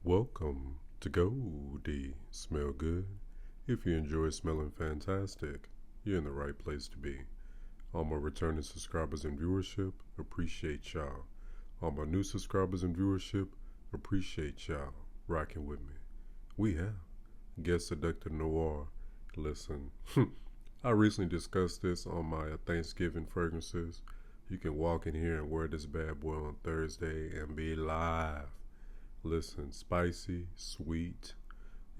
Welcome to Goldie Smell Good. If you enjoy smelling fantastic, you're in the right place to be. All my returning subscribers and viewership, appreciate y'all. All my new subscribers and viewership, appreciate y'all rocking with me. We have Guest Seductive Noir. Listen, I recently discussed this on my Thanksgiving fragrances. You can walk in here and wear this bad boy on Thursday and be live. Listen, spicy, sweet,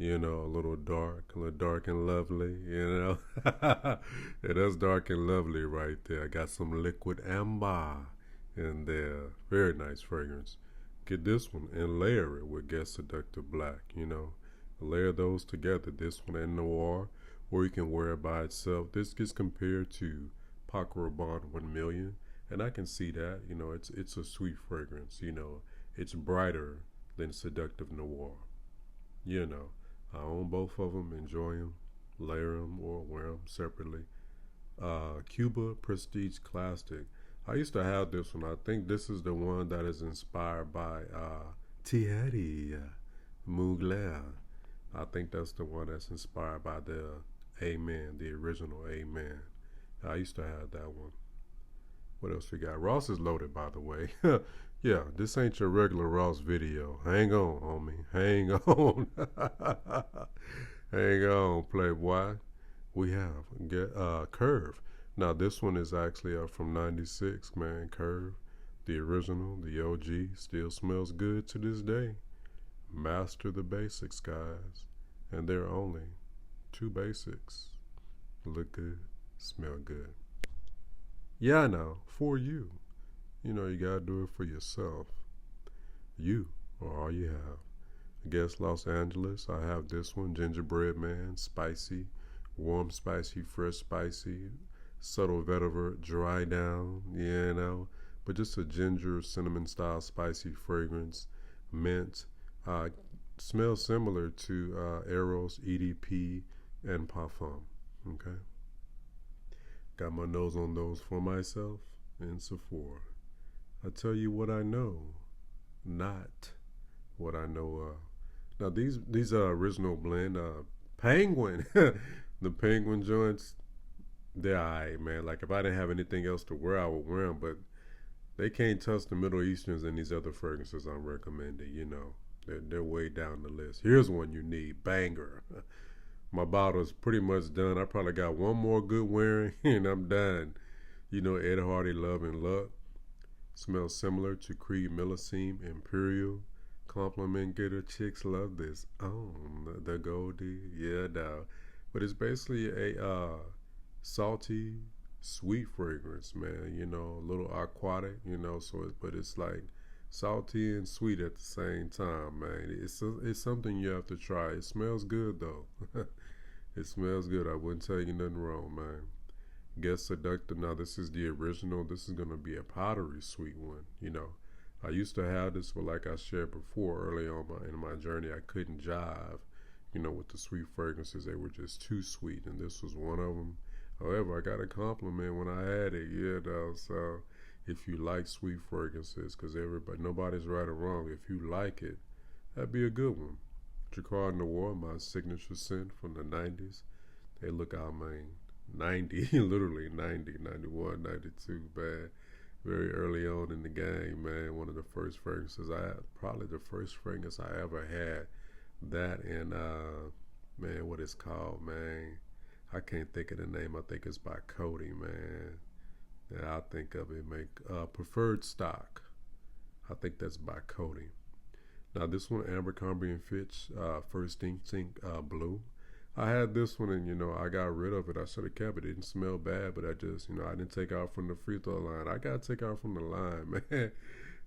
a little dark and lovely. Yeah, that's dark and lovely right there. I got some liquid amber in there. Very nice fragrance. Get this one and layer it with Guest Seductive Black. Layer those together, this one and Noir, or you can wear it by itself. This gets compared to Paco Rabanne 1 million, and I can see that. It's a sweet fragrance. It's brighter than Seductive Noir. I own both of them, enjoy them, layer them, or wear them separately. Cuba Prestige Classic. I used to have this one. I think this is the one that is inspired by Thierry Mugler. I think that's the one that's inspired by the Amen, the original Amen. I used to have that one. What else we got? Ross is loaded, by the way. Yeah, this ain't your regular Ross video. Hang on, homie. Hang on. Hang on, playboy. We have Curve. Now, this one is actually from 96, man. Curve, the original, the OG, still smells good to this day. Master the basics, guys. And there are only two basics. Look good, smell good. Yeah, I know, for you. You gotta do it for yourself. You are all you have. I guess Los Angeles, I have this one, Gingerbread Man, spicy, warm spicy, fresh spicy, subtle vetiver, dry down, but just a ginger, cinnamon style spicy fragrance, mint. Smells similar to Eros, EDP, and Parfum, okay? Got my nose on those for myself in Sephora. I tell you what I know, not what I know of. Now these are original blend. Penguin, the Penguin joints, they're alright, man. Like if I didn't have anything else to wear, I would wear them. But they can't touch the Middle Easterns and these other fragrances I'm recommending. They're way down the list. Here's one you need, banger. My bottle's pretty much done. I probably got one more good wearing and I'm done. Ed Hardy Love and Luck. Smells similar to Creed Millesime Imperial. Compliment getter chicks love this. Oh, the Goldie. Yeah, dog. But it's basically a salty, sweet fragrance, man. A little aquatic, but it's like salty and sweet at the same time, man. It's something you have to try. It smells good, though. It smells good. I wouldn't tell you nothing wrong, man. Guest Seductive. Now this is the original. This is gonna be a powdery sweet one. I used to have this, but like I shared before, early on in my journey, I couldn't jive. With the sweet fragrances, they were just too sweet, and this was one of them. However, I got a compliment when I had it. So if you like sweet fragrances, because nobody's right or wrong. If you like it, that'd be a good one. Jacquard Noir, my signature scent from the 90s. They look out, man. 90, literally 90, 91, 92, man. Very early on in the game, man. One of the first fragrances I had, probably the first fragrance I ever had. That and, man, what it's called, man. I can't think of the name. I think it's by Cody, man. Yeah, I think of it, Preferred Stock. I think that's by Cody. Now this one, Abercrombie and Fitch, First Instinct Blue. I had this one and, I got rid of it. I should have kept it. It didn't smell bad, but I just, I didn't take off from the free throw line. I got to take off from the line, man.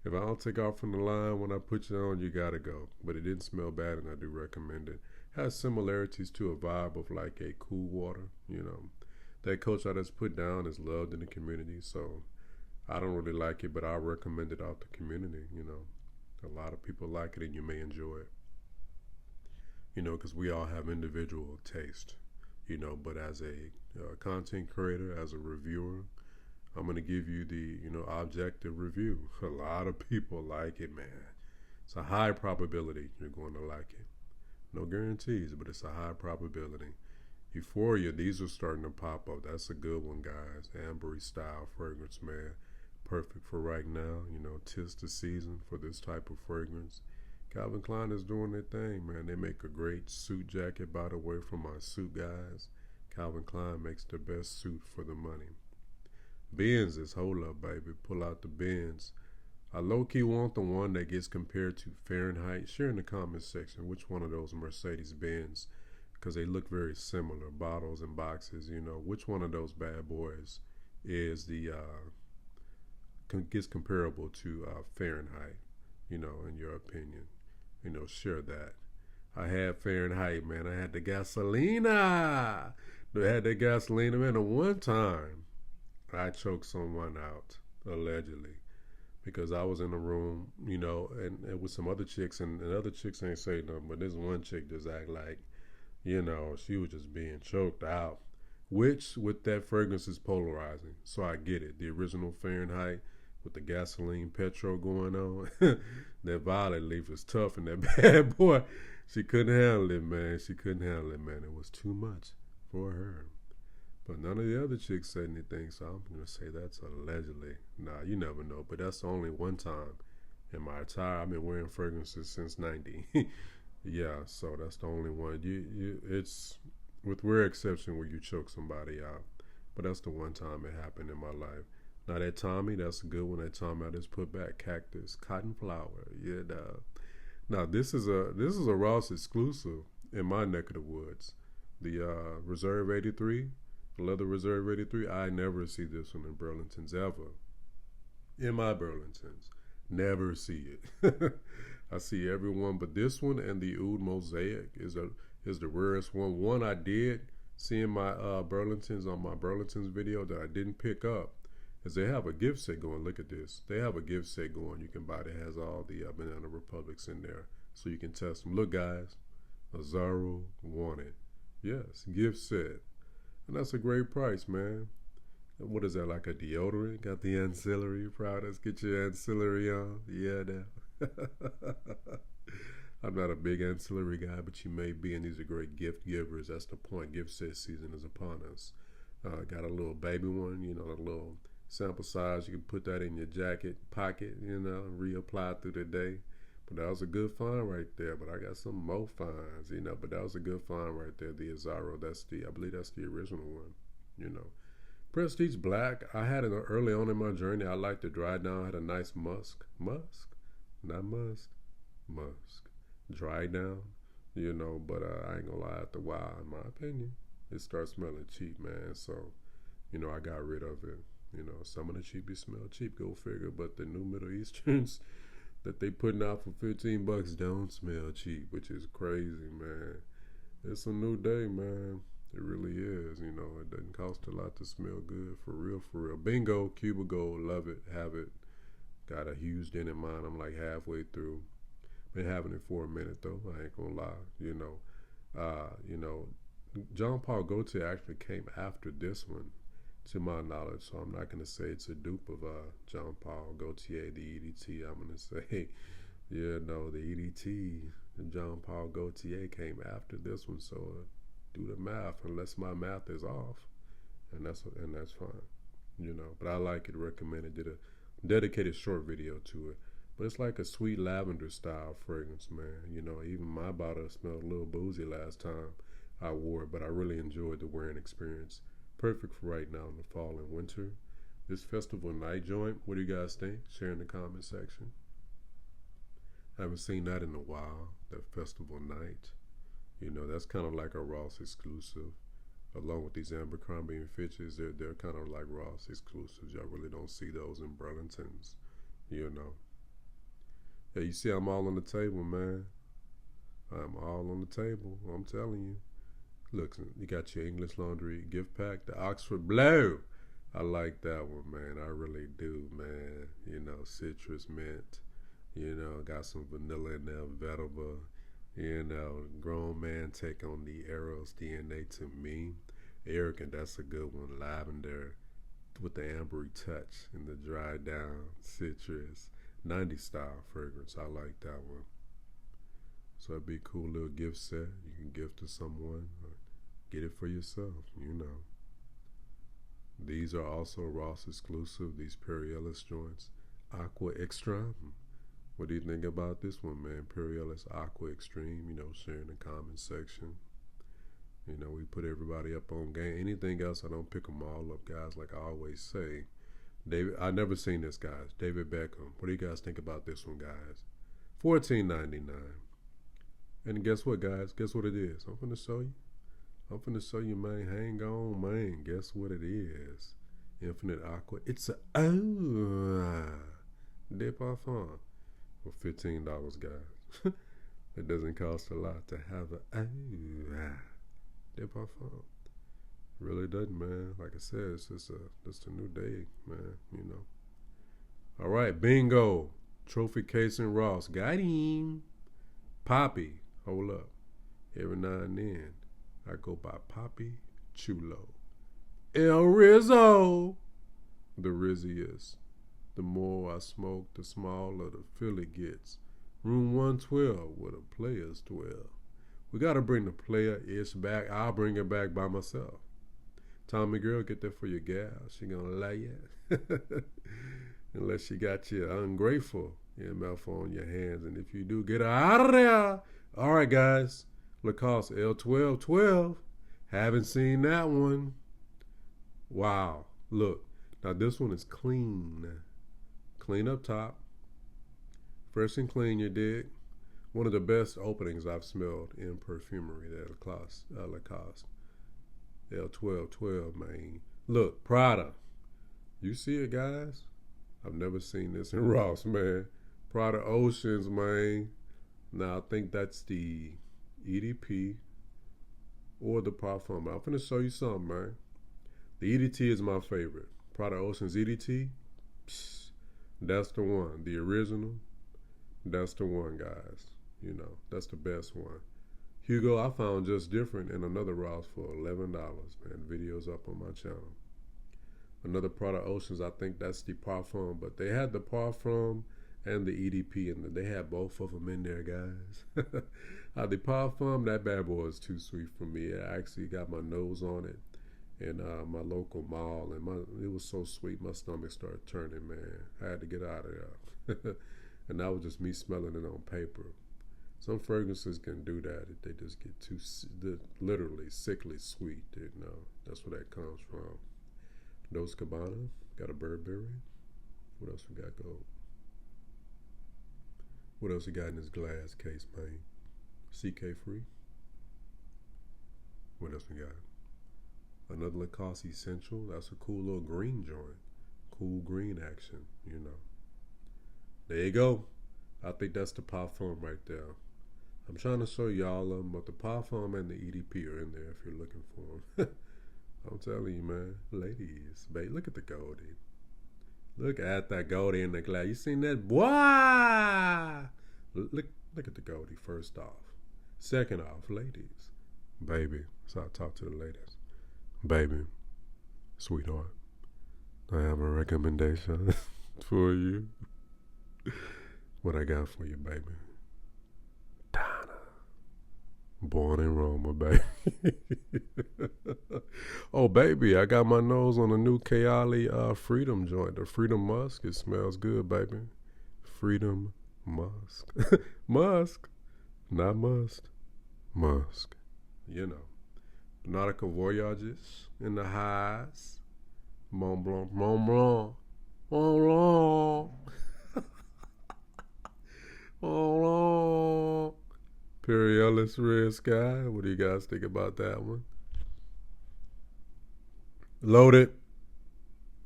If I don't take off from the line when I put you on, you got to go. But it didn't smell bad, and I do recommend it. Has similarities to a vibe of like a Cool Water, That coach I just put down is loved in the community, so I don't really like it, but I recommend it out the community, A lot of people like it, and you may enjoy it. Because we all have individual taste, but as a content creator, as a reviewer, I'm going to give you the, objective review. A lot of people like it, man. It's a high probability you're going to like it. No guarantees, but it's a high probability. Euphoria, these are starting to pop up. That's a good one, guys. Ambery style fragrance, man. Perfect for right now. You know, 'tis the season for this type of fragrance. Calvin Klein is doing their thing, man. They make a great suit jacket, by the way, for my suit guys. Calvin Klein makes the best suit for the money. Benz is, hold up, baby. Pull out the Benz. I low-key want the one that gets compared to Fahrenheit. Share in the comments section which one of those Mercedes-Benz, because they look very similar, bottles and boxes, you know. Which one of those bad boys is the gets comparable to Fahrenheit, you know, in your opinion. You know, share that. I had Fahrenheit, man. I had the gasolina. I had that gasolina, man. And one time, I choked someone out, allegedly, because I was in a room, you know, and with some other chicks, and other chicks ain't say nothing, but this one chick just act like, you know, she was just being choked out, which with that fragrance is polarizing. So I get it. The original Fahrenheit with the gasoline petrol going on, that violet leaf was tough, and that bad boy, she couldn't handle it, man. She couldn't handle it, man. It was too much for her. But none of the other chicks said anything, so I'm going to say that's allegedly. Nah, you never know. But that's the only one time in my attire. I've been wearing fragrances since 90. Yeah, so that's the only one. It's with rare exception where you choke somebody out. But that's the one time it happened in my life. Now that Tommy, that's a good one. That Tommy I just put back, cactus, cotton flower. Yeah, dog. Now this is a Ross exclusive in my neck of the woods. The Reserve 83, Leather Reserve 83. I never see this one in Burlington's ever. In my Burlingtons, never see it. I see everyone, but this one and the Oud Mosaic is the rarest one. One I did see in my Burlingtons on my Burlingtons video that I didn't pick up is they have a gift set going. Look at this. They have a gift set going. You can buy that has all the Banana Republics in there, so you can test them. Look, guys, Azzaro wanted. Yes, gift set, and that's a great price, man. What is that, like a deodorant? Got the ancillary products. Get your ancillary on. Yeah, now. I'm not a big ancillary guy, but you may be, and these are great gift givers. That's the point. Gift set season is upon us. Got a little baby one, you know, a little sample size. You can put that in your jacket pocket, you know, and reapply through the day. But that was a good find right there. But I got some more finds, you know. But that was a good find right there. The Azzaro, I believe that's the original one, you know. Prestige Black, I had it early on in my journey. I liked the dry down. I had a nice musk. Not musk. Dry down, you know. But I ain't gonna lie, after a while, in my opinion, it starts smelling cheap, man. So, you know, I got rid of it. You know, some of the cheapies smell cheap, go figure. But the new Middle Easterns that they putting out for $15 don't smell cheap, which is crazy, man. It's a new day, man. It really is. You know, it doesn't cost a lot to smell good, for real, for real. Bingo, Cuba Gold, love it, have it. Got a huge dent in mine. I'm like halfway through. Been having it for a minute though. I ain't gonna lie. You know, Jean Paul Gaultier actually came after this one, to my knowledge. So I'm not gonna say it's a dupe of Jean Paul Gaultier, the EDT. I'm gonna say, yeah, no, the EDT, Jean Paul Gaultier came after this one. So do the math, unless my math is off, and that's fine. You know, but I like it. Recommended. Did a dedicated short video to it. But it's like a sweet lavender style fragrance, man. You know, even my bottle smelled a little boozy last time I wore it, but I really enjoyed the wearing experience. Perfect for right now in the fall and winter. This festival night joint, what do you guys think? Share in the comment section. I haven't seen that in a while, that festival night. You know, that's kind of like a Ross exclusive. Along with these Abercrombie and Fitches, they're kind of like Ross exclusives. Y'all really don't see those in Burlingtons, you know. Yeah, you see I'm all on the table, man. I'm all on the table, I'm telling you. Look, you got your English Laundry gift pack, the Oxford Blue. I like that one, man. I really do, man. You know, citrus mint. You know, got some vanilla in there, vetiver. You know, grown man take on the Eros DNA to me. Arrogant, that's a good one. Lavender with the ambery touch and the dry down citrus. 90s style fragrance. I like that one. So it'd be a cool little gift set. You can gift to someone or get it for yourself, you know. These are also Ross exclusive, these Perry Ellis joints. Aqua Extra. What do you think about this one, man? Perry Ellis Aqua Extreme, you know, share in the comment section. You know, we put everybody up on game. Anything else, I don't pick them all up, guys, like I always say. David, I never seen this, guys. David Beckham. What do you guys think about this one, guys? $14.99. And guess what, guys? Guess what it is? I'm finna show you. I'm finna show you, man. Hang on, man. Guess what it is? Infinite Aqua. It's a de parfum for $15, guys. It doesn't cost a lot to have a de parfum. Really doesn't, man. Like I said, it's just a new day, man. You know. All right, bingo. Trophy case and Ross. Got him. Poppy. Hold up. Every now and then, I go by Poppy Chulo. El Rizzo. The rizziest. The more I smoke, the smaller the Philly gets. Room 112 where the players dwell. We got to bring the player-ish back. I'll bring it back by myself. Tommy girl, get that for your gal. She gonna lay you. Unless she got you ungrateful EMF on your hands. And if you do, get her out of there. All right, guys. Lacoste L1212. Haven't seen that one. Wow. Look. Now this one is clean. Clean up top. Fresh and clean, you dig? One of the best openings I've smelled in perfumery. That Lacoste. L1212, man. Look, Prada. You see it, guys? I've never seen this in Ross, man. Prada Oceans, man. Now, I think that's the EDP or the Parfum. I'm finna show you something, man. The EDT is my favorite. Prada Oceans EDT, that's the one. The original, that's the one, guys. You know, that's the best one. Hugo, I found just different in another Ross for $11, man. Video's up on my channel. Another Prada Oceans, I think that's the Parfum, but they had the Parfum and the EDP, and they had both of them in there, guys. The Parfum, that bad boy is too sweet for me. I actually got my nose on it in my local mall, and it was so sweet, my stomach started turning, man. I had to get out of there. And that was just me smelling it on paper. Some fragrances can do that if they just get too, literally sickly sweet. You know, that's where that comes from. Dolce & Gabbana, got a Burberry. What else we got, gold? What else we got in this glass case, man? CK Free. What else we got? Another Lacoste Essential. That's a cool little green joint. Cool green action, you know. There you go. I think that's the Parfum right there. I'm trying to show y'all them, but the Parfum and the EDP are in there if you're looking for them. I'm telling you, man. Ladies, babe, look at the Goldie. Look at that Goldie in the glass. You seen that? Boy! Look at the Goldie first off. Second off, ladies. Baby. So I talk to the ladies. Baby, sweetheart, I have a recommendation for you. What I got for you, baby? Donna. Born in Roma, baby. Oh, baby, I got my nose on a new Kayali Freedom joint. The Freedom Musk. It smells good, baby. Freedom Musk. Musk. Not must. Musk. You know. Nautica Voyages in the highs. Mont Blanc. Mont Blanc. Mont Blanc. Mont Blanc. Perry Ellis Red Sky. What do you guys think about that one? Loaded.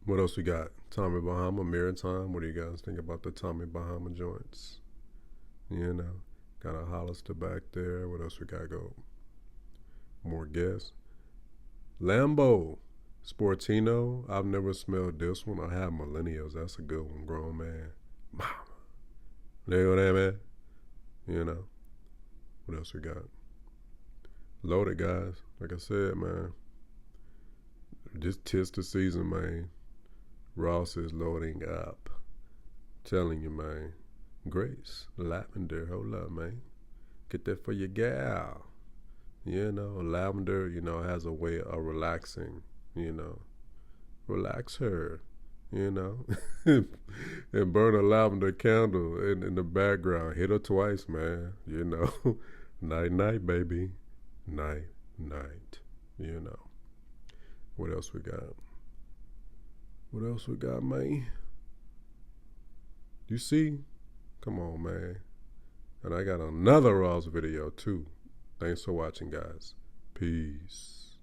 What else we got? Tommy Bahama, Maritime. What do you guys think about the Tommy Bahama joints? You know, got a Hollister back there. What else we got go? More guests. Lambo. Sportino. I've never smelled this one. I have Millennials. That's a good one. Grown man. Mama. You know what I mean? You know. What else we got? Loaded, guys. Like I said, man. Just tis the season, man. Ross is loading up. Telling you, man. Grace, lavender, hold up, man. Get that for your gal. You know, lavender, has a way of relaxing, you know. Relax her, you know. And burn a lavender candle in the background. Hit her twice, man, you know. Night, night, baby. Night, night, you know. What else we got? What else we got, man? You see? Come on, man. And I got another Ross video, too. Thanks for watching, guys. Peace.